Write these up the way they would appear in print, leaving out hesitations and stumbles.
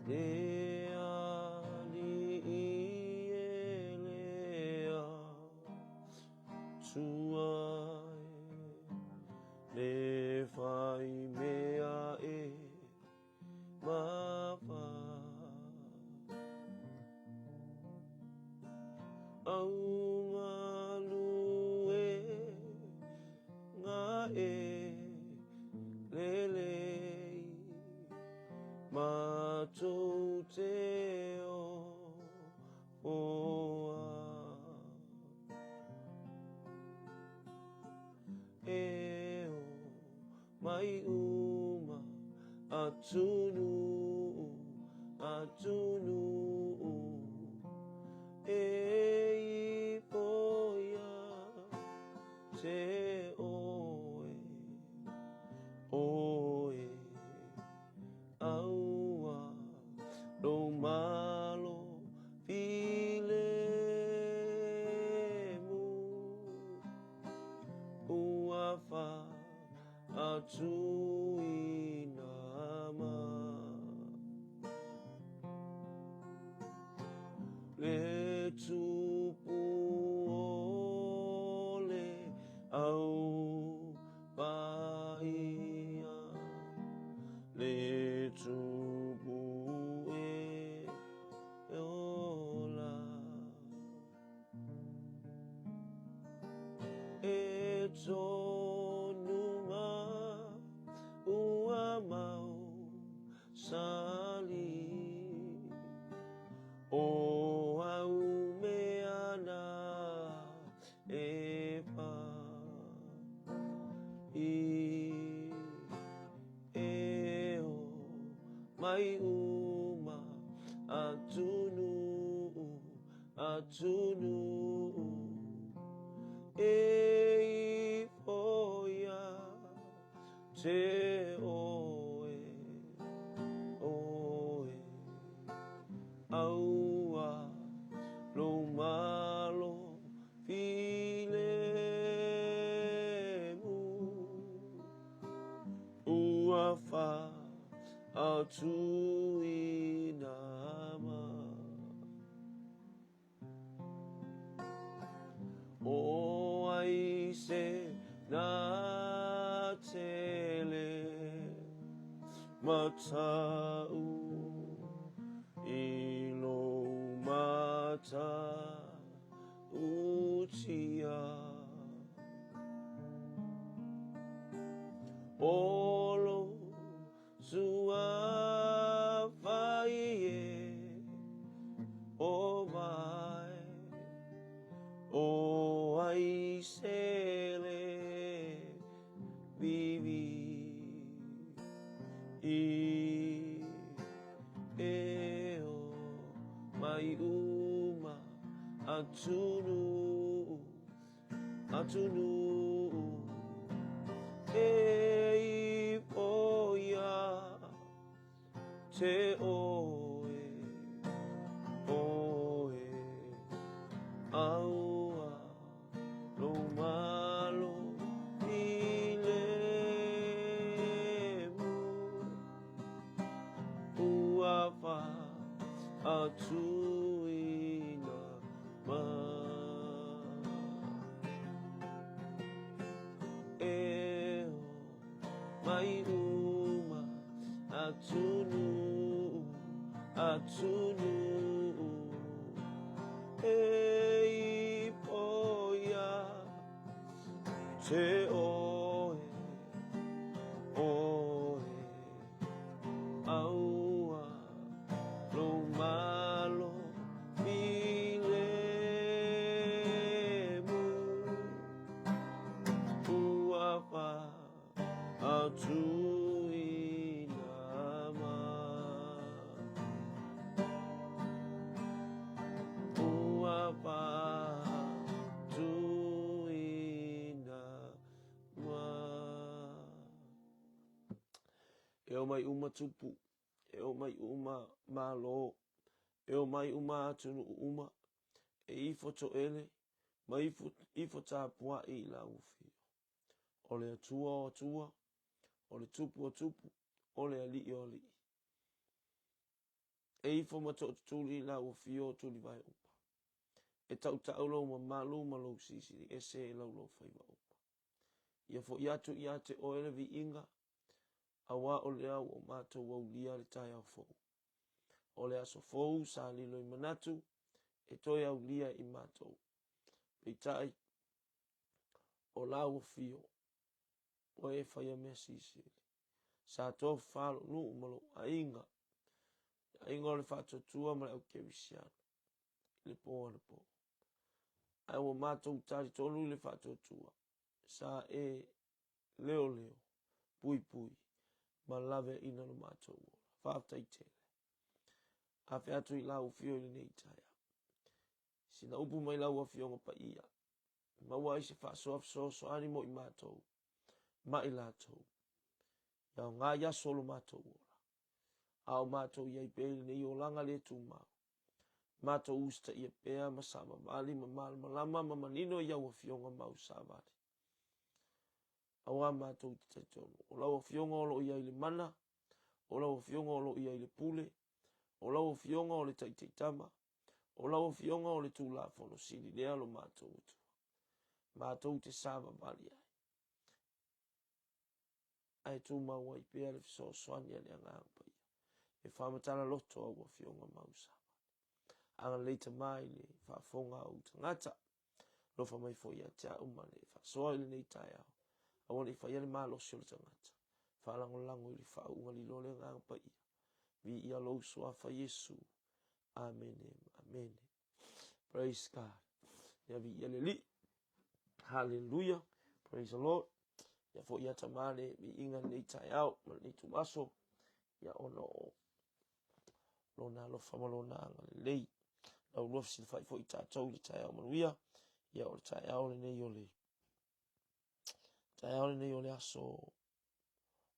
Lea li lea tuai le fai mea mapa au malu nga lelei matou te oa mai uma atunu poia te oe aua lo malo filemu uafa atu inama le tupu ole au paia le tupu ola tonuma ua mau sali o au meana pa mai uma atunu poia te oe aua lo malo filemu uafa atu inama o ai se na tele matau ilo mata utia olo sua faie o mai o ai sele vivi mai uma atunu poia te oe aua lo malo filemu uafa atu inama mai uma atunu poia te oe aua lo malo filemu uafa atu inama uafa atu inama eo mai uma tupu eo mai uma malo eo mai uma atunu uma ifo to ele mai ifo tapua I la ufi ole atua ole tupu ole ali oli e ifo mato tuli la o fio tuli vai upa. E tau tau lo ma malu ma lo sisi e se lau lo faiva upa. Ia fo iatu ia te oele vi inga awa o lea o mato wau lia le tai au fo. O lea so fou sa lilo i manatu e toi au lia i mato. Peitai o lau o fio o e faya mea sisi. Sa to falo nu malo a inga. A inga o le fato tua ma le au kerisiano. Le po ana po. Ai o mato utari tolu le fato tua. Sa e leo leo. Pui pui. Ma lave ina no mato uola. Fafta i tele. A fe atu i lau fio i nei taia. Sina upu mai lau a fionga pa ia. Maua i se faso so animo i mato. Ma i lato. Iau ngā ia solo mato uola. Au mato i ai pēli nei o langa le tu mau. Mato usta i e pēa ma sama mali ma malama ma manino iau a fionga mau sa vali. Awa mato i te taitono. O lau a fionga o lo i ai le mana. O lau a fionga o lo i ai le pule. O lau a fionga o le taiteitama. O lau a fionga o le tūla fono sili lea lo mato utu. Mato te sava vali ai. Ai tu mau ai pēa le fiso soani ane angang pa ia. E whamatana loto au a fionga mau sa. Anga leita mai le whafonga au tangata. Lofa mai fo ia te au male. Whasoa ili nei tai au. Awane i whaiale maa losi o le tangata. Whalango lango ili whaunga li lole ngang pa ia. Vi ia lo soa fa Yesu. Amen. Amen. Praise God. Ya vi ia le li. Hallelujah. Praise the Lord. Ya fo ia tamale vi inga nei tai au. Ma nei tu maso. Ya ono o. Lona lo famalona anga le lei. Lau lofi si le fai fo i tātou le tai au manuia. Ia o le tai au le nei o le. Tai au le nei o le aso.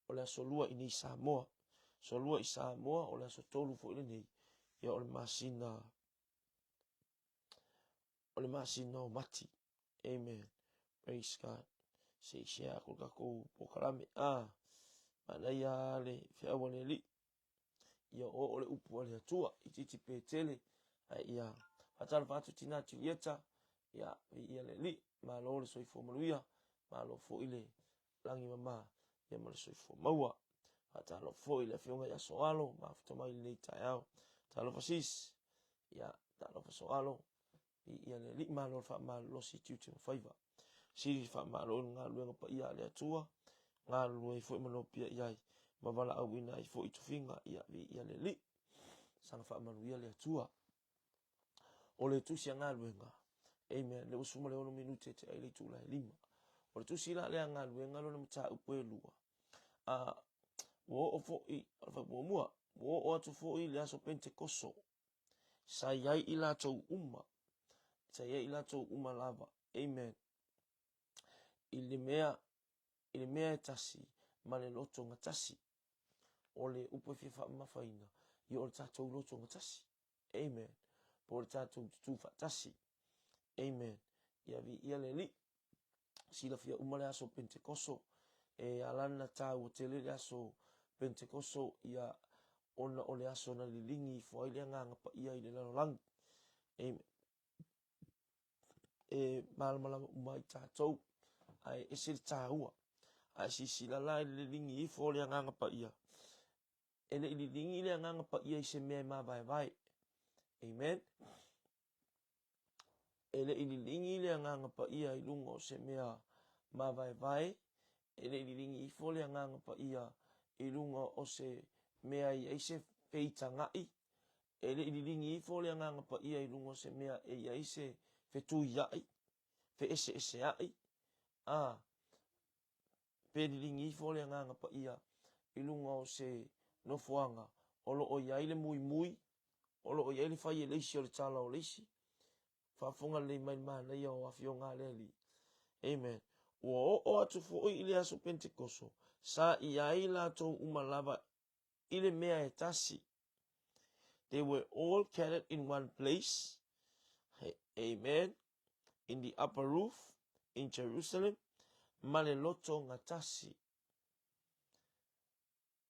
O le aso lua i nei Samoa. So lua i Samoa o le aso tolu fo i le nei. Ia o le masina. O le masina o mati. Amen. Praise God. Se share ko kako pokalame. Mana ia le fia wane li. Ia o le upu ale atua. I titi pe tele. Ia. Hatala fatu tina tilieta. Ia ia le li. Ma lo le soifo manuia. Ma lo fo ile. Langi mama. Ia ma le soifo maua. Hatala fo ile fionga ia soalo. Ma fitoma ile nei tai au. Talo fasis. Ia. Talo fasoalo. Ia le li ma lo fa ma lo si tutu faiva. Si fa ma lo nga luenga pa ia le atua. Nga lue fo ma lo pia iai. Ma wala au ina i fo i tufinga. Ia le li. Sanga fa ma luia le atua. O le tusi nga luenga. Amen. Le usuma le ono minute te ai le tula e lima. O le tusi la le nga luenga lo na mta upo e lua. Wo o fo i. Alfa bo mua. Wo o atu fo i le aso Pentekoso. Sa iai ila tau uma. Sa iai ila tau uma lava. Amen. Ili mea e tasi. Ma le loto nga tasi. O le upo fifa mafaina. I o le tatou loto nga tasi. Amen. Po le tatou tutufa tasi. Amen. Ia le li. Sila fia uma le aso Pentekoso. E alana tau o tele le aso Pentekoso. Ia ona o le aso na lilingi. Fo ai le nganga pa ia i le lalolangi. Amen. E malama umai tatou. Ai esir taua. Ai sila lai le lilingi i fo le nganga pa ia. E le lilingi le nganga pa ia i se mea ma vai. Amen. E le lilingi le nganga pa ia i lunga o se mea ma vai. E le lilingi i fo le nganga pa ia i lunga o se mea i eise feita ngai. E le lilingi i fo le nganga pa ia i lunga o se mea i eise fetu iai. Fe ese ai. Pe lilingi i fo le nganga pa ia i lunga o se nofuanga. Olo o iai le mui. Olo o iai le fai e leisi o le tala o leisi. Fafonga le mai mana ia o afionga le li. Amen. O atu fo i le aso Pentekoso. Sa iai la tau umalava i le mea e tasi. They were all gathered in one place. Amen. In the upper roof in Jerusalem. Male loto nga tasi.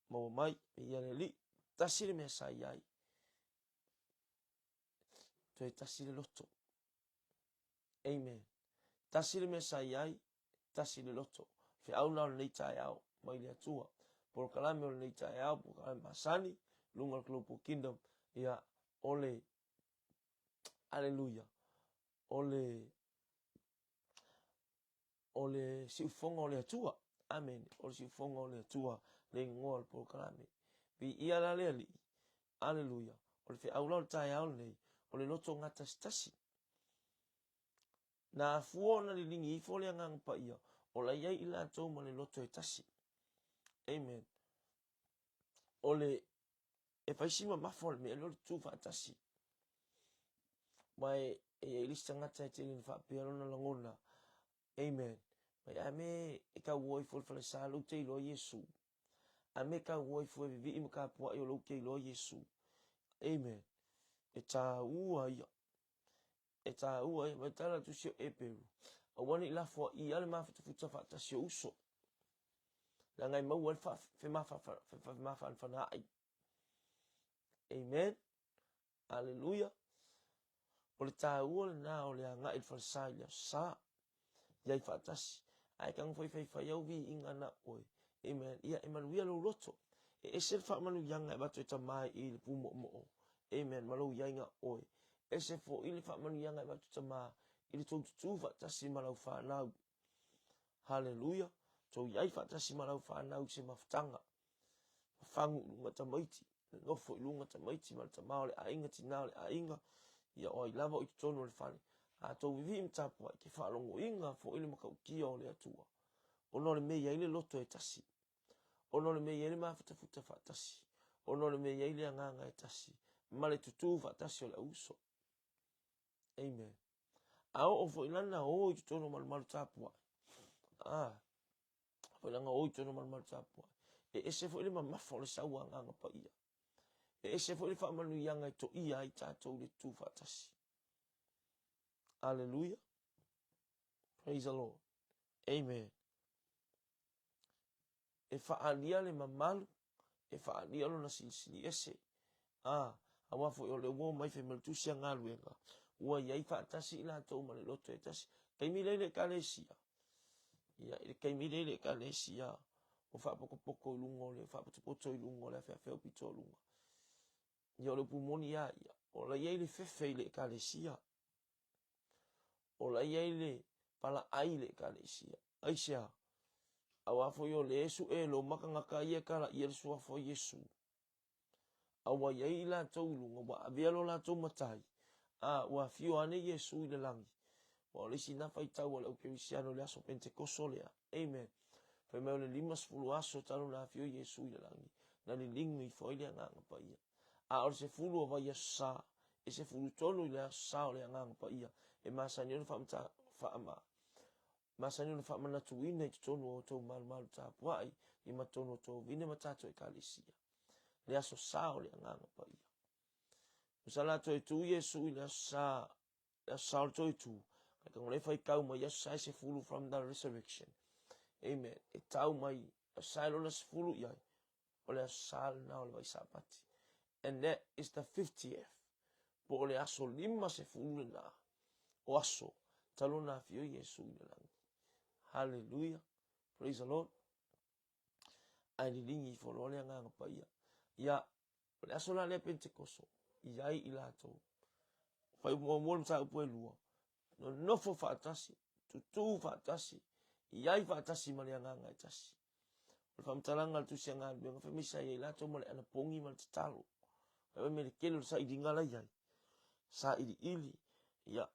Mau mai ia le li. Tasi le mea sa iai. toe tasi le loto. Amen. Tasi le mesa iai, tasi le loto. Fe au na le tai au, mai le atua. Por kalame o le tai au, por kalame masani, lunga Global Kingdom, ia ole, aleluia, ole siufonga o le atua. Amen. Ole siufonga o le atua, le ngoa por kalame. Pi ia la le ali, aleluia. Ole fe au la le tai au nei, ole loto ngata stasi. Na fuo na lilingi ifo le ngang pa ia. Ola iai ila tau ma le loto e tasi. Amen. Ole e faisima mafol me lo tu fa tasi. Mai e ilista ngata e tini fa piano na langona. Amen. Mai ame e ka woi fol fa le salu te lo Yesu. Ame ka woi fo vi im ka po e lo ke lo Yesu. Amen. E ta ua ia. E ta ua ia mai tala tu sio e peru. A wani la fo I ale ma futa fa tasi o uso. La ngai mau al fa fe ma fa fa na ai. Amen. Hallelujah. Ole ta ua na ole nga il fa sa ia sa. Iai fa tasi. Ai kang foi au vi inga na oi. Amen. Ia Emmanuel lo loto. E se fa manu yanga e bato ta mai I le pumo mo. Amen. Malo yanga oi. E se fo I le fa manu yanga e bato ta mai I le tu fa tasi malau fa nau. Hallelujah. So iai fa tasi malau fa nau se maftanga. Fangu lunga ta maiti. No fo lunga ta maiti mal ta maole a inga tina le a inga. Ia oi lava o I tono le fani. A tau vivi mtapua ke fa longo inga fo ili maka ukia o le atua. Ono le mea ile loto e tasi. Ono le mea ile mafuta fa tasi. Ono le mea ile anganga e tasi. Male tutu fa tasi o le uso. Amen. Ao o fo ilana o I tono malu tapua. Fo ilanga o I tono malu tapua. E ese fo ili mamafo le saua anganga pa ia. E ese fo ili fa manu yanga to ia I tatou le tu fa tasi. Hallelujah. Praise the Lord. Amen. E faalia le mamalu, e faalia lo na silisili ese. Awa fo o le uo mai fe maltusia ngalu enga. Ua iai faatasi ila tau ma le loto e tasi. Kaimi le kalesia. Ia, kaimi le kalesia. O faapokopoko I lungo le, faapotopoto I lungo le, feo pito lungo. Ia o le pumoni ia. O la iai le fefe le kalesia. O la iai le pala ai le kalesia. Aisea. Awa fo yo le Yesu e lo maka ngaka ia kala ia sua fo Yesu. Awa iai la tau lunga wa avia lo la tau matai. Wa fio ane Yesu I le langi. Wa le sina fai tau wa le ukerisiano le aso pentekoso lea. Amen. Fai meo le limas fulu aso talo na fio Yesu I le langi. Na li lingu I fo ile nganga pa ia. O se fulu o va ia sa. E se fulu tonu I le aso sa o le nganga pa ia. E masani o famta faama. Masani o fa mana tuina I tonu o tau malu tapuai I matono o tau vine matato e kalesia. Le aso sa o le nganga pa ia. Usala to e tu Yesu I le aso sa o to e tu. Kaka ngole fai kau mai aso sa se fulu from the resurrection. Amen. E tau mai aso sa lo na se fulu iai. O le aso sa na o le vai sapati. And that is the 50th. Po o le aso lima se fulu na. O aso. Talo na fio Yesu I le langi. Hallelujah. Praise the Lord. Ai li lingi fo lo le nganga pa ia. Ia le aso la le pentekoso. Iai I lato. Fai mo sa upo e lua. No fo fatasi. Tutu fatasi. Iai fatasi ma le nganga e tasi. O famtalanga tu sia nga benga fa misa ia lato mo le ana pongi ma talo. Fa me le kelo sa idinga la iai. Sa ili. Ia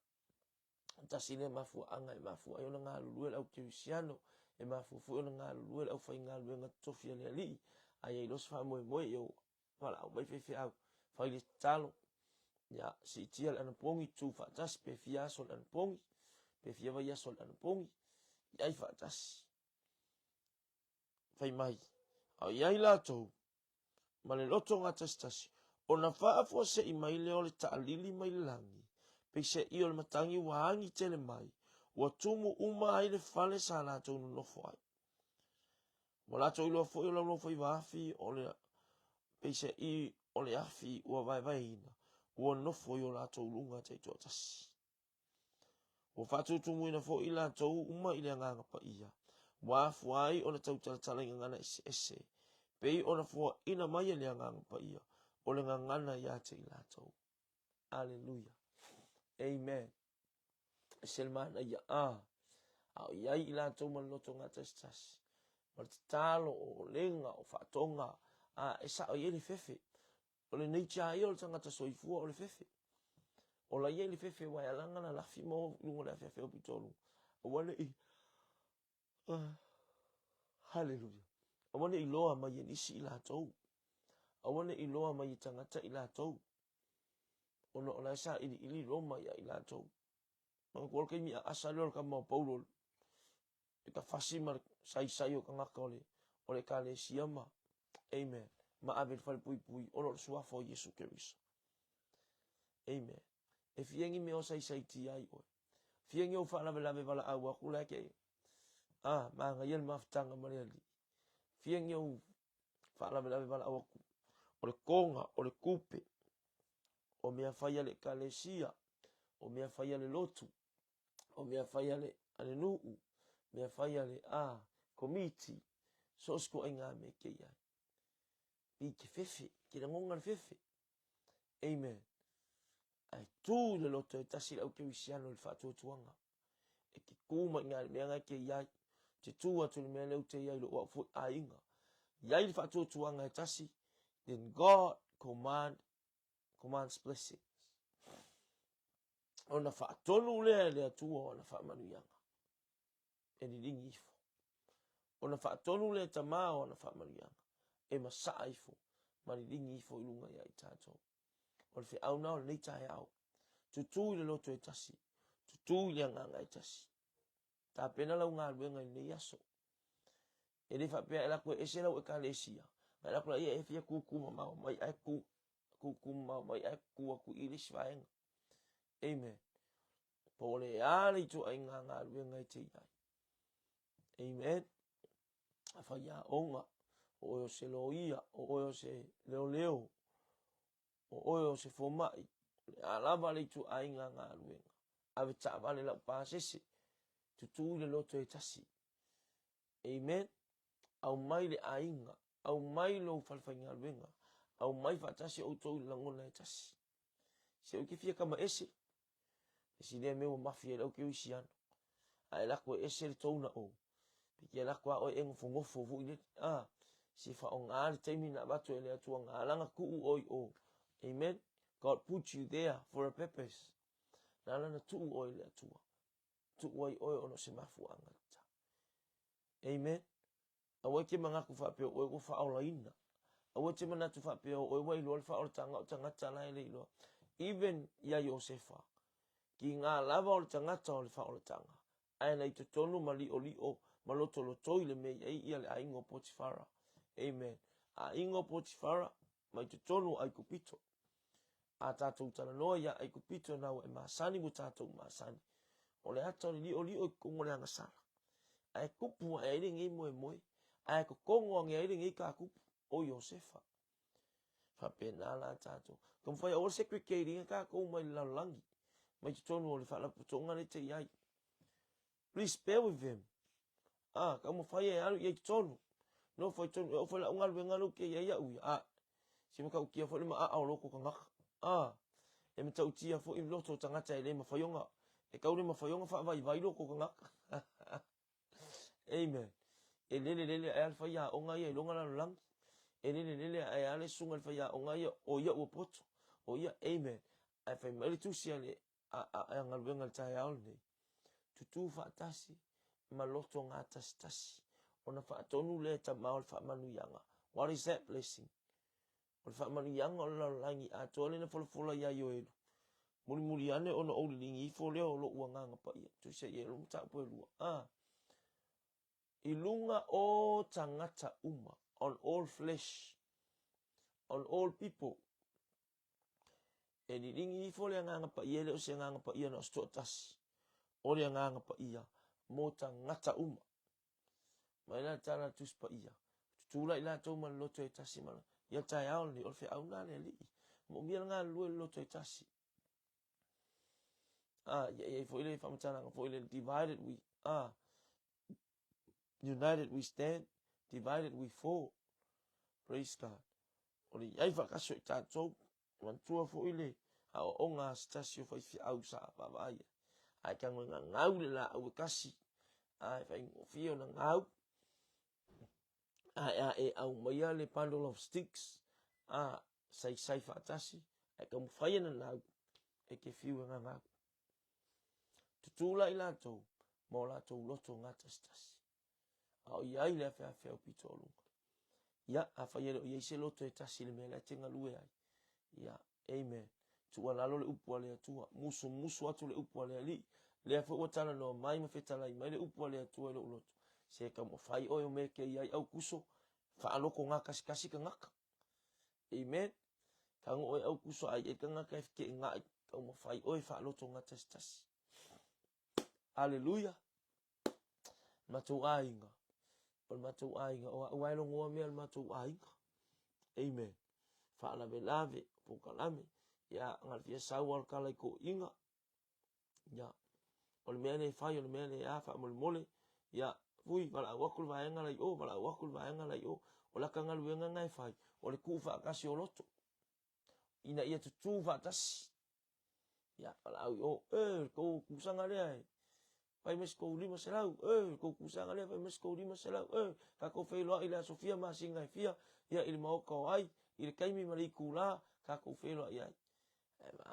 tasi le mafu anga e mafu ayo nga lulu au kirisiano. E mafu fu o nga lulu au fa nga lulu nga tofia le ali. Ai los fa mo yo. Wala au mai fe au. Fa le talo. Ya si tia ana pongi tu fa tas pe fia sol ana pongi. Pe fia va ya sol ana pongi. Ai fa tas. Fai mai. Au iai lato. Ma le loto ngata stasi. O na faa fo se I mai le o le taalili mai langi. Pe se I o le matangi waangi tele mai. Wa tumu uma ai le fale sa lato unu nofo ai. Mo lato ilo fo ilo nofo I waafi o le. Pe se I o le afi ua vai ina. ua nofo i o lātou lunga te toa tasi. Ua whātutungu ina fo i lātou uma i le nganga pa ia. Wa fuai ona tau talatala i ngana ese. Pei ona fo ina mai le nganga pa ia. O le ngana ia te i lātou. Aleluia. Amen. Selmana ia au iai i lātou maloto ngā tasi. Ma te talo o lenga o whaatonga. E sa o ieli fefe. O le neitia i o le tangata soifua o le fefe. O la ieli fefe wai alanga na lafi mo lungo le fefe o pitolu. O wane i hallelujah. O wane i loa mai e nisi i lātou. O wane i loa mai i tangata i lātou. O no o la sa ili roma ia i lātou. Mga kua kai mi a asa leo ka mau paulo. E ka fasima sai o ka ngaka o le ka le siama. Amen. Ma ave fal pui o lo suafo Yesu Keriso. Amen. E fiengi me o sai ti ai o. Fiengi o fa lave vala au aku la ke. Ma nga yel maftanga mariali. Fiengi o fa lave vala au aku. O le konga, o le kupe. O mea faya le kalesia. O mea faya le lotu. O mea faya le ane nuu. Mea faya le komiti. So sko inga me ke ia. Pi ke fefe. Ki la ngonga le fefe. Amen. Ai tu le loto e tasi au ke wisiano le whātua tuanga. E ki kuma ngā le mea ngai ke iai. Te tu atu le mea leu te iai lo ua fu a inga. Iai le whātua tuanga e tasi. Then God commands blessings. Ona whaatonu lea lea tua ona whaamanuianga. E ni ringi ifo. Ona whaatonu lea tamā ona whaamanuianga. E masaa ifo. Ma ni ringi ifo ilunga ia i tātou. O le au nao le neitae au. Tutu le loto e tasi. Tutu le nganga e tasi. Ta pena lau ngā luenga i nei aso. E le whapea e lako e se lau e ka lesia. Ngai lako la ia e fia kukuma mau. Mai ai kukuma mau. Mai ai kuaku i le svaenga. Amen. Po le ale i tu ai ngā luenga i te iai. Amen. A whaia onga. O oio se loia. O oio se leo. O oio se fomai. A lava le tu ai ngā luenga. Ave ta vale lau pāsese. Tutu le loto e tasi. Amen. Au mai le ainga. Au mai lo falfai ngā luenga. Au mai whatasi o tau i langona e tasi. Se o ke fia kama ese. E si lea mewa mafia lau ke uisiano. A e lako ese le tauna o. Piki e lako a oi engo fungofo fu i le. Si wha o ngā le taimi na bato e lea tua ngā langa kuu oi o. Amen. God put you there for a purpose. Nā lana tuu oi lea tua. Tuu oi ono se mafu angata. Amen. Awa ke mangaku whapeo oi o whaola ina. Awa te manatu whapeo oi wai loa le whaola tangata lai le loa. Even ia Iosefa. Ki ngā lava o le tangata o le whaola tanga. Ai nei te tonu mali o li o maloto lo toi le mei ai ia le aingo Potifara. Amen. A ingo Potifara mai te tonu ai kupito. A tātou tala noa ia ai kupito nau e masani mo tātou masani. O le ata o li o i kongo le angasala. Ai kupu ai ere ngai moe moe. Ai ko kongo ngai ere ngai ka kupu o Iosefa. Whapena la tātou. Kam whai o secretary ngai ka kou mai lalangi. Mai te tonu o le whala putonga le te iai. Please bear with them. Ka mo whai e alu iai te tonu. No whai tonu. O whai la ungalu e ngalu ke iai au. Si maka ukia whai lima a loko ka ngaka. E me tau tia fo i loto tangata e le mawhaionga. E kaure mawhaionga wha vai loko ka ngaka. Amen. E lele e alfa ia o ngai e longa lalo lang. E lele e ale sunga alfa ia o ngai o ia ua poto. O ia amen. Ai whai maile tusia le a ngaluenga le tae aole nei. Tutu whaatasi ma loto ngā tasi. Ona whaatonu le ta maol whaamanu ianga. What is that blessing? Ona whaamanu ianga o lalo langi a toa na whalafola ia i o elu. Muri ane ona o lingi i fo leo o lo ua nganga pa ia. Tusia i elu mta po elua. Ilunga o tangata uma. On all flesh. On all people. E ni ringi i fo lea nganga pa ia leo se nganga pa ia na osto tasi. O lea nganga pa ia. Mo tangata uma. Mai la tala tus pa ia. Tutula ila tau man loto e tasi mana. Ia tai aole ni olfe au nane li. mo mia nga lue loto e tasi. Ia fo ile whamatana fo ile divided we united we stand, divided we fall. Praise God. O le iai whakaso i tātou, mantua fo ile, a o ngā stasio whai fi au sa pawai. Ai ka ngā ngau le la au kasi, ai whai ngofio na ngau, ai au maia le bundle of sticks, sai whaatasi, ai ka mwhai na ngau, e ke fiu ngā ngau. Tutula i lātou, mō lātou loto ngata stasi. Au iai le whea pito olunga. Ia, a whaiere o iei se loto e tasi le mea le tenga lue ai. Ia, amen. Tua lalo le upua le atua, musu atu le upua le ali. Lea wha uatala no mai ma whetalai, mai le upua le atua e lo loto. Se ka mo whai oi o me ke iai au kuso, wha aloko ngā kasi ka ngaka. Amen. Ka ngo oi au kuso ai e ka ngaka e whike ngai, ka mo whai oi wha aloto ngā tasi. Hallelujah. Matou ainga. O matou ainga. O awailo ngoa mea matou ainga. Amen. Whaala me lave. Poka lame. Ya ngal fia sau al kalai ko inga. Ya. O le mea ne whai. O le mea ne awha mole mole. Ya. Fui. Wala wakul vaenga lai o. Wala wakul vaenga lai o. O laka ngaluenga ngai whai. O le kuu whaakasi o loto. Ina ia tutu whaatasi. Ya. Wala au o. Ko kusanga lea e. Pai mes ko lima selau, ko kusanga le pai mes ko lima selau, ka ko fei loa ila Sofia ma singa fia, ia il mau ko ai, il kaimi mari kula, ka ko fei loa ia.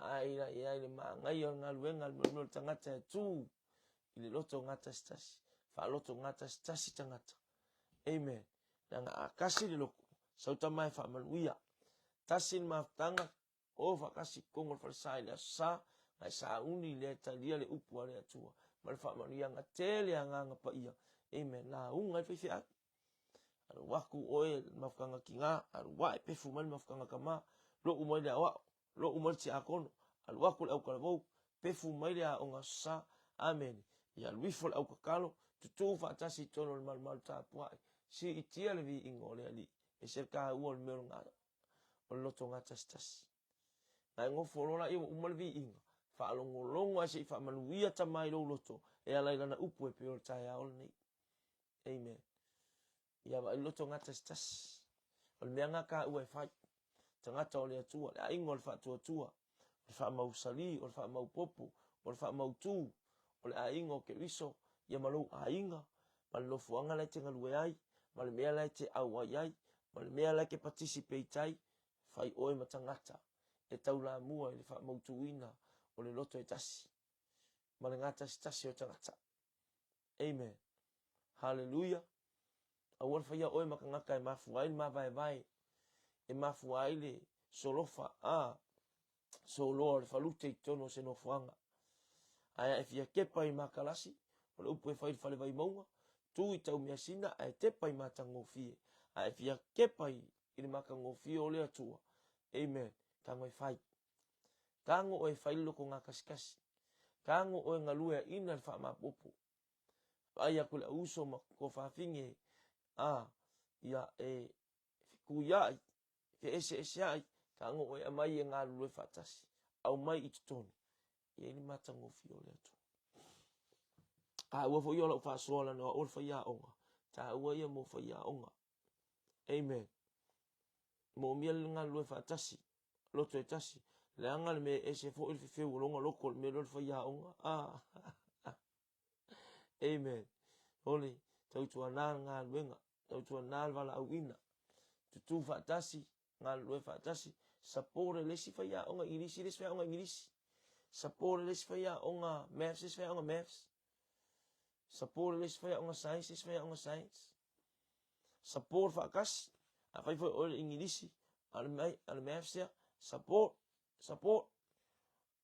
Ai la ia ile ma ngai o ngaluenga no tangata tu. Ile loto ngata stasi, fa loto ngata stasi tangata. Amen. Nanga akasi le loko, sauta mai fa manuia. Tasin maftanga, o fa kasi kongo fa sai le sa, ngai sa uni le talia le upua le atua. Malfa maria nga tele nga pa ia. Amen. La unga fe fia. Aru waku oe mafkanga kinga, aru wa pe fumal mafkanga kama, lo umai le wa, lo umai ti akono. Aru waku au kalabo, pe fumai le onga sa. Amen. Ya luifol au kakalo, tutu fa tasi tono mal ta puai. Si itia le vi ingole ali. E serka uol meronga. O loto nga tas. Na ngofolola i umai vi inga. Fa longo asi fa manuia tamai lo loto e ala ila na upu e pio tai aol ni. Amen. Ia va loto ngata stas. Ol meanga ka ua fai. Tangata ole atua, le ingol fa tua. Ol fa mau sali, ol fa mau popo, ol fa mau tu. Ol a ingo ke riso, ia malo a inga. Mal lo fuanga le te ngalue ai, mal mea le te au ai, mal mea le ke participate ai, fai oe matangata. E tau la mua le fa mau tuina. O le loto e tasi. Ma le ngata tasi o tangata. Amen. Hallelujah. A wal faya oe makangaka e mafuai ma vai. E mafuai le solofa solo le falute i tono se no fuanga. Aya e fia kepa i makalasi. O le upu e fai fale vai maunga. Tu i tau mea sina a e tepa i matangofie. A e fia kepa i le makangofie o le atua. Amen. Kango e fai. Kango o e fai loko ngā kasikasi. Kango o e ngalue ina le wha mapopo. Ai aku le uso ma ko whawhinge. Ia e kuiai. Ke ese ai. Kango o e amai e ngā lue whatasi. Au mai i tutonu. Ia ni matango fio le atu. Ua fo iola ufa soala no ol fa ia onga. Ta ua ia mo fa ia onga. Amen. Mo mia le ngā lue whatasi. Loto e tasi. Le angal me ese fo il fefeu longa loko me lo fa ya onga. Amen. Holy tau tua nga luenga, tau tua wala auina. Tu fatasi nga lue fatasi. Sapore lesi fa ya onga irisi lesi fa onga irisi. Sapore lesi fa ya onga maths lesi fa onga maths. Sapore lesi fa ya onga science lesi fa ya onga science. Sapore fa kas a fa fo ingilisi al maths ya support.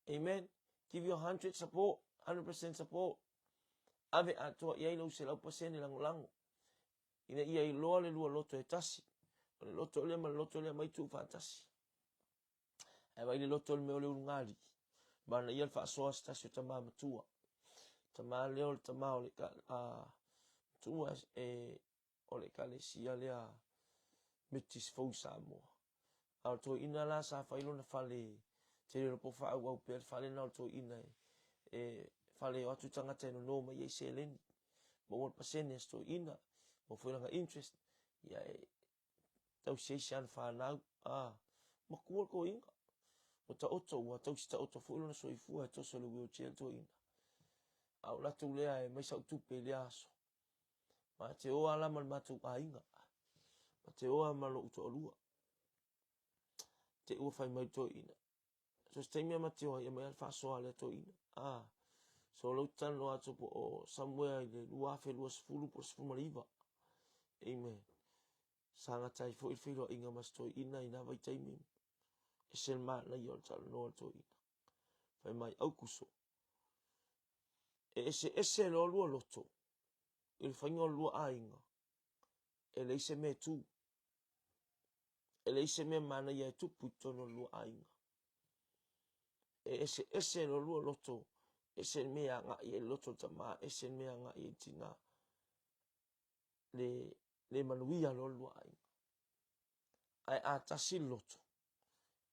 Amen. Give you 100 support, 100% support. Ave atua iai lau se lau pasene lango. Ina iai loa le lua loto e tasi. O le loto le ma loto le mai tu fatasi. E vai le loto le meo le urungari. Bana ia fa soa stasi o tama matua. Tama leo le tama o le ka tua o le kale sia lea metis fau Samoa. Au to ina la sa failo na fale. Te lo po fa au per fale na to ina fale o tu tanga te no ma ye selen. Mo wat pasene sto ina. Mo foi nga interest. Ya tau se shan fa na ma ku ko inga. O ta oto wa tau sta oto fo na so ifu to so lo wheelchair to ina. Au la tu le mai sa tu pe le aso. Ma te o ala mal matu ainga. Ma te o malo to lua. Te o fai mai to ina. So stay me ma te o ya mai fa so ale to ina. So lo tan lo atu po o somewhere le lua fe lua sfulu po sfulu maliva. Amen. Sanga tai fo il filo inga mas to ina vai tai mi. Esel ma na yo tal no to ina. Fai mai au kuso. Ese lo lua loto. Il fango lua ainga. Le se me tu. Le se me mana ya tu puto no lua ainga. Ese lo lua loto. Ese me anga ye loto tama. Ese me anga ye tina. Le manuia lo lua ainga. Ai atasi loto.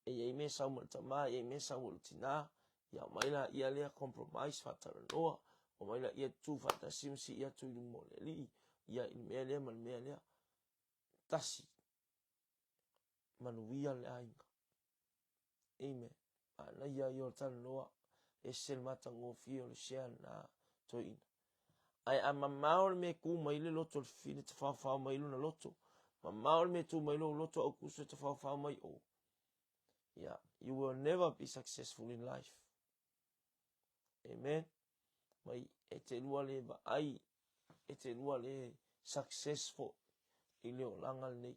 Ye me sa mo tama. Ye me sa mo tina. Ya maila ia lea compromise fatara noa. O maila ia tu fata simsi ia tu mo le li. Ia il me lea man me lea. Tasi. Manuia le ainga. Amen. Ana ia yo tan loa. Esel matango fio le share na toina. Ai maul me ku mai le loto le fine te fa mai na loto. Maul me tu mai lo loto au kuso te fa mai o. Yeah, you will never be successful in life. Amen. Mai te lua le ba ai te lua le successful ile o langal nei.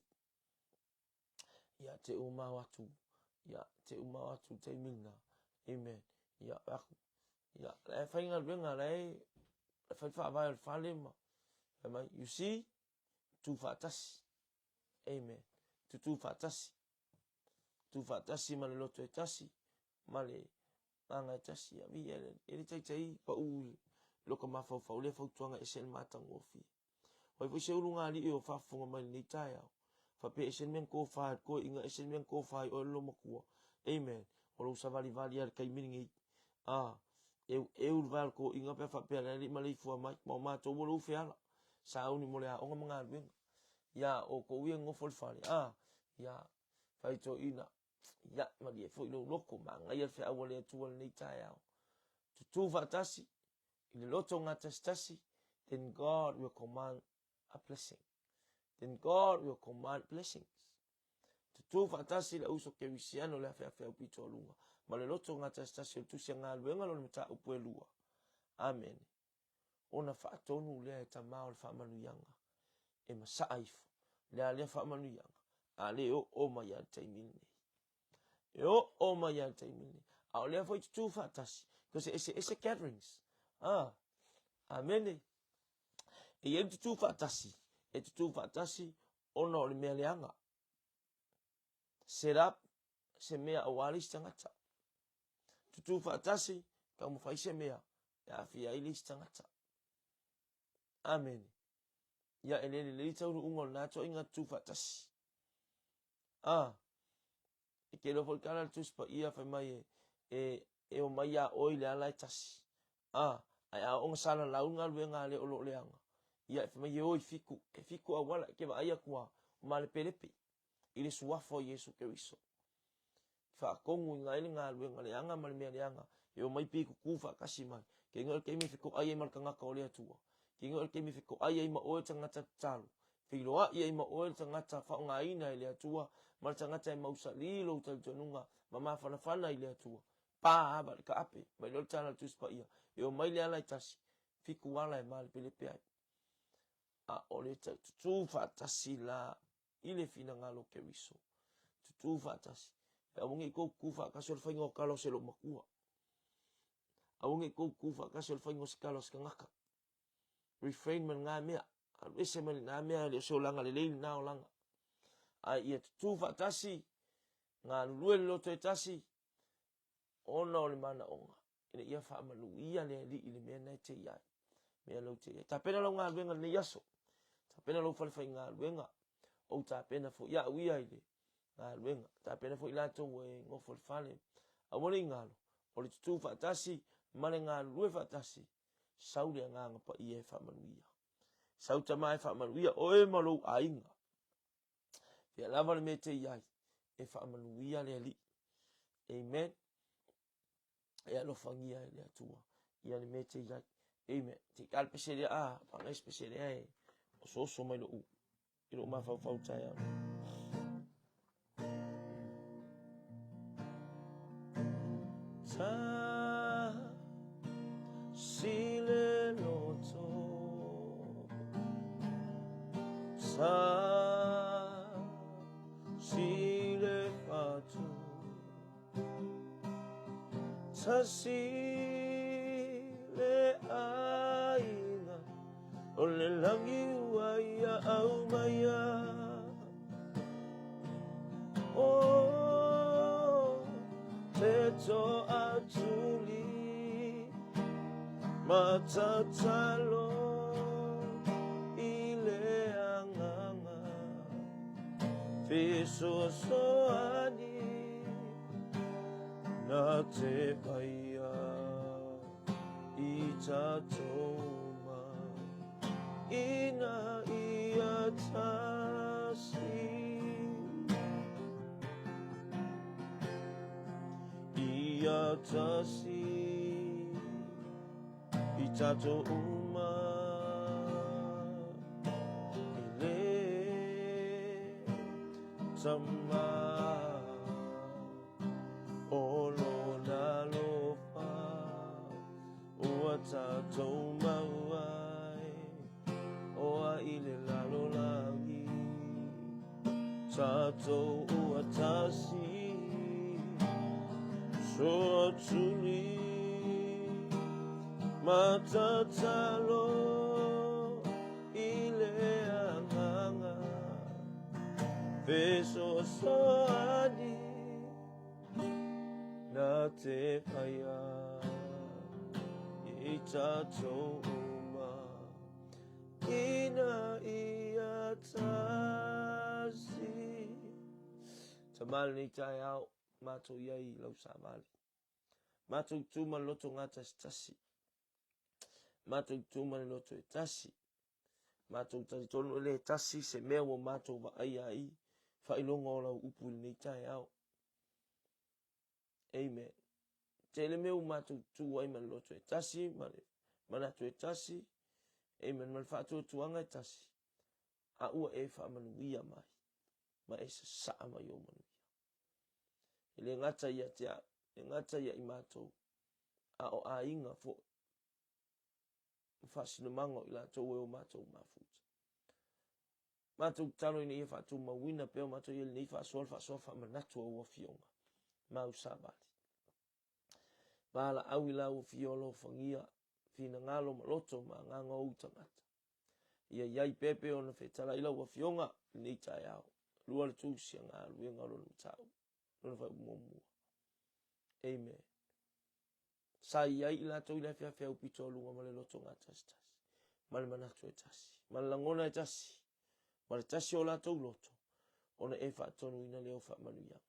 Ya te uma watu. Ya te uma watu te mina. Amen. Ya aku. Ya la fainga benga lai fa vai fa lema. Amen. You see tu fatasi. Amen. Tu fatasi. Tu fatasi male loto etasi. Male anga etasi ya vi ele tai pa u loka mafa fa le fa tuanga esel matang ofi. Oi fo se ulunga li o fa funga mai ni tai au. Fa pe esen men ko fa ko inga esen men ko fa o lo makua. Amen. O lo sa vali al kai miningi. Eu val ko inga pe fa pe ali mali fu mai mo ma to lo fe ala. Sa uni mo le a o nga ben. Ya o ko wi ngo fol fali. Ya fa to ina. Ya ma di fo lo loko ma nga ia fe a wale tu ni tai au. Tu fatasi. Ile loto nga testasi. Then God will command a blessing. Then God will command blessings. Tu fatasi la uso ke wisiano le afea upito lunga. Ma le loto ngata stasi tu sia nga luenga lo mta upue lua. Amen. Ona faatonu le ta mau le famanu yanga. E masaifo. Le ale famanu yanga. Ale o ma ya taimini. O ma ya taimini. Au le foi tu fatasi. Because it's a gatherings. Amen. E tu fatasi. E tu fatasi ona o le mea leanga. Set up se mea awali stangata. Tu fatasi ka mo fai se mea. Ya fia ili stangata. Amen. Ya elele le tau ungol na to inga tu fatasi. E ke lo fol kana tu spa ia fa mai e o mai ya oile ala tasi. Ai a on sala launga luenga le olo leanga. Ya fa mai o fiku e fiku awala ke ba ia kwa male pelepe. Ile suafo Yesu Kristo. Fa kongu ngai nga luenga le anga mal me le anga. Yo mai pi ku fa kasima. Ke ngol ke mi fiku ai mal kanga ka ole tua. Ke ngol ke mi fiku ai ma o tanga tsalu. Filoa ia ma o tanga ta fa ngai na ile tua. Mal tanga ta ma usali lo tal tonunga. Mama fa na fa na ile tua. Pa ba ka ape. Mai lo tana tu spa ia. Yo mai le ala tasi. Fiku wala mal pele pe. Ole tu fa tasi la ile fina ngalo ke wiso. Tu fa tasi. Awungi ko kufa ka sol faingo kalo selo makua. Awungi ko kufa ka sol faingo skalo skangaka. Refrain man nga mea. Alwese man nga mea le so langa le leili na o langa. Ia tu fatasi. Nga lue loto e tasi. Ona o le mana onga. Ina ia fa malu ia le li ile mea nai te iai. Mea lo te iai. Ta pena lo nga luenga ne yaso. Ta pena lo falfai nga luenga. O ta pena fo ia uia ile. ngā luenga. Tā pena fo ilatou e ngofo le fale. A wale ngalo. O le tutu whaatasi, male ngā lue whaatasi. Saure a nganga pa i e whamanuia. Sau tamai whamanuia o e malou a inga. Pia lava le me te iai. E whamanuia le ali. Amen. E alofangia e le atua. Ia le me te iai. Amen. Te kalpese le a. Pangespese le e. O soso mai lo u. Ilo mawhau tai au. Ta sile loto. Ta sile fatu. Ta sile aina. O le langi ua ia au maia. Oh, te to atuli matatalo i le anganga fesoasoani na te paia i tatoma ina ia tasi ia tasi i tato uma i le tama o lo na lofa ua tato mauai oa i le lalo langi tato ua tasi so tuli matatalo i le anganga fesoasoani na te paia i tatou uma ina ia tasi. Tamale ni tai au matou iai lau sa mali. Matou tuma loto ngata tasi. Matou tuma loto tasi. Matou tasi tonu le tasi se mea wa matou wa ai. Whailonga o lau upu ni tai au. Amen. Tele meu matou tu ai man loto tasi. Manatu tasi. Amen. Man whātua tuanga tasi. A ua e whamanuia mai. Ma e sa saa mai o manuia. Ile ngata ia te a. Ngata ia i matou. A o a inga fo. Whasino mango i la tau e o matou mafuta. Matou talo i ni e whātua mawina peo matou i ni whāsoa manatu o fionga. Mau sabali. Bala au i la o fiolo fangia. Fina ngalo maloto ma nganga o utangata. Ia iai pepe o na whetala ila ua fionga ni tai au. Lua le tūsia ngā luenga o na tau. Luna whai umomua. Amen. Sa iai ila tau ila fia upito lunga male loto ngā tasi. Male manatu e tasi. Male langona e tasi. Male tasi o la tau loto. Ona e whaatonu ina leo whaamanuianga.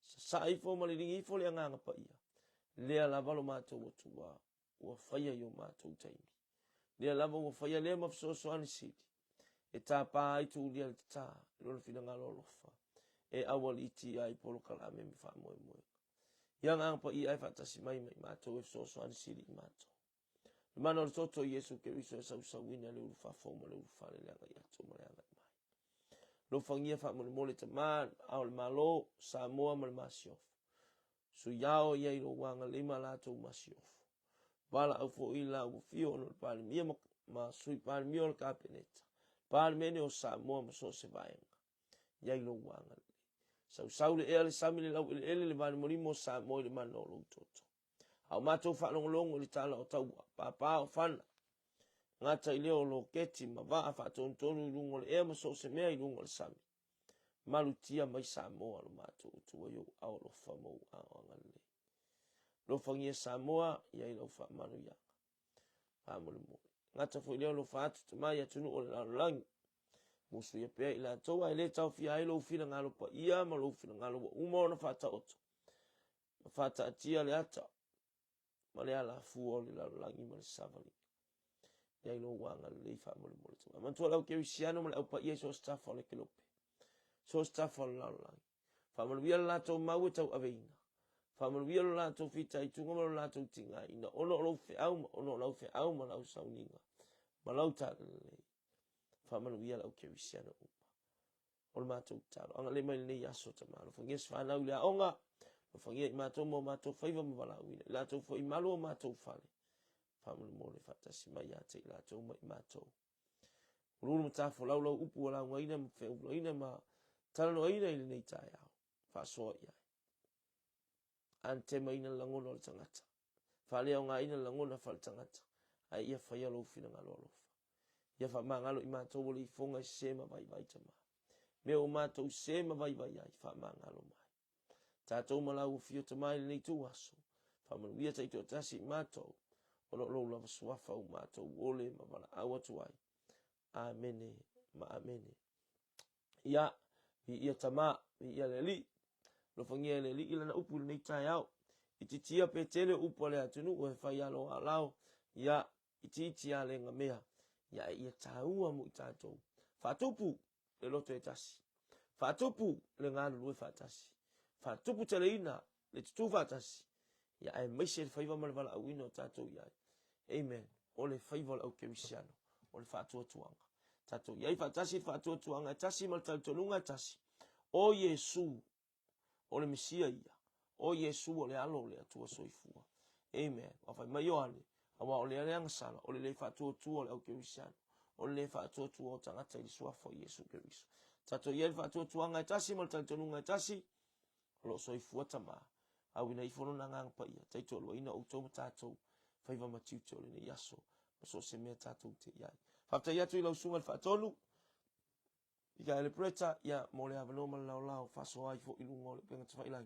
Sa ifo male ringi ifo lea nganga pa ia. Lea lavalo mātou o tua. Ua whaia i o mātou taimi. Lea lava ua whaia lea mafsoso anisiri. E tā pā aitu ulia le tā. Lona whina ngā lolofa. E awali iti ai polo kalame mi wha moe moe. Yang ang pa i ai whatasi mai mātou e fsoso anisiri i mātou. Mana o le toto Yesu ke riso e sausawina le urufa foma le urufa le leanga i ato ma leanga i mai. Lo whangia wha mo le mole ta maa au le malo Samoa ma le masiofu. So yao iai lo wanga lima lato masiofu. Bala au fo ila u fio no le pale mia ma sui pale mia o le kapeneta. Pale mene o Samoa ma so se vaenga. Iai lo wanga le. Sau le ea le sami le lau ele le vane morimo Samoa le manolo toto. Au matou whanongolongo le tala o tau papa o whana. Ngata i leo lo keti ma waa whaatontonu i lungo le ea ma so se mea i lungo le sami. Malu tia mai Samoa lo matou tua yo au lo whamou au angale. Lo whangia Samoa iai lo whamanu ianga. Pamole mo. Ngata fo i leo lo whaatu te mai atunu o le lalolangi. musu ia pe ila tau ai le tau fia ai lo fina ngalo pa ia ma lo fina ngalo uma na fata oto fata atia le ata ma le ala fu o le langi ma le savali ia ilo wanga le fa mo le mo le ma tu la ke usiano ma le pa ia so staff o le kelope so staff o la langi fa mo via la tau mau tau aveina fa mo via la tau fita i tunga ma la tau tinga ina ono lo fe au ma la sauninga ma la ta le fa mo via la ke usiano o matou talo anga le mai nei aso ta malo fa nges fa na ula onga fa nge matou mo matou faiva mo bala wi la tou fo i malo matou fale fa mo le fata si mai ya te la tou mai matou ulu mata fo la upu la ngaina mo fe ulo ina ma talo ina ile nei ta ya fa so ya ante mai na langono le tangata fa le nga ina langono fa le tangata ai ia fa ya lo fina ngalo lo ia fa mangalo i matou le fonga sema vai vai tama me o matou sema vai vai ai fa mangalo mai tatou malau fio te mai nei tu aso fa mo via tai to tasi matou o lo la suafa o matou ole ma bala awa tu ai amene ma amene ia ia tama ia leli lo fangia leli ila na upu nei tai au ititia pe tele upu le atunu o fa ia lo alao ia ititia le ngamea ia taua mo tatou fa tupu le loto e tasi fa tupu le ngalo lue fa tasi fa tupu tele ina le tutu fa tasi ia ai meise faiva mal vala awino tatou ia amen o le faiva au kemisiano o le fa tuanga tatou ia fa tuanga tasi mal taltonunga tasi o Yesu o le Mesia ia o Yesu o le alo le atua soifua amen wa fa mai yohane awa o le anga sala o le fa o le au kemisiano o le fa o tangata i suafa o Yesu Keriso tatou ia fa tuanga tasi mal taltonunga tasi lo soifua tama au ina ifono na ngang pa ia tai tolo ina o to tatou faiva matiuto le ni yaso so se me tatou te ia fa ta ia tu ilo sunga fa tolu ika le preta ia mo le ava normal lao fa so ai fo ilu ngol penga tfa ila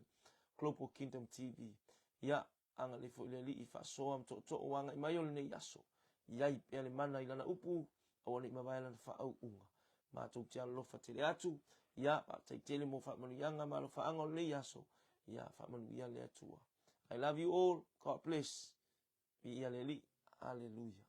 Global Kingdom TV ia anga le fo ile li fa so am to wanga i mai o le ni yaso ia i pe le mana ila na upu o ni mabaila fa au unga ma tu tia lo fa tele atu ia pa tai tele mo fa manu yanga ma lo fa anga o le yaso ia fa manu ia le atua I love you all. God bless. Be hallelujah.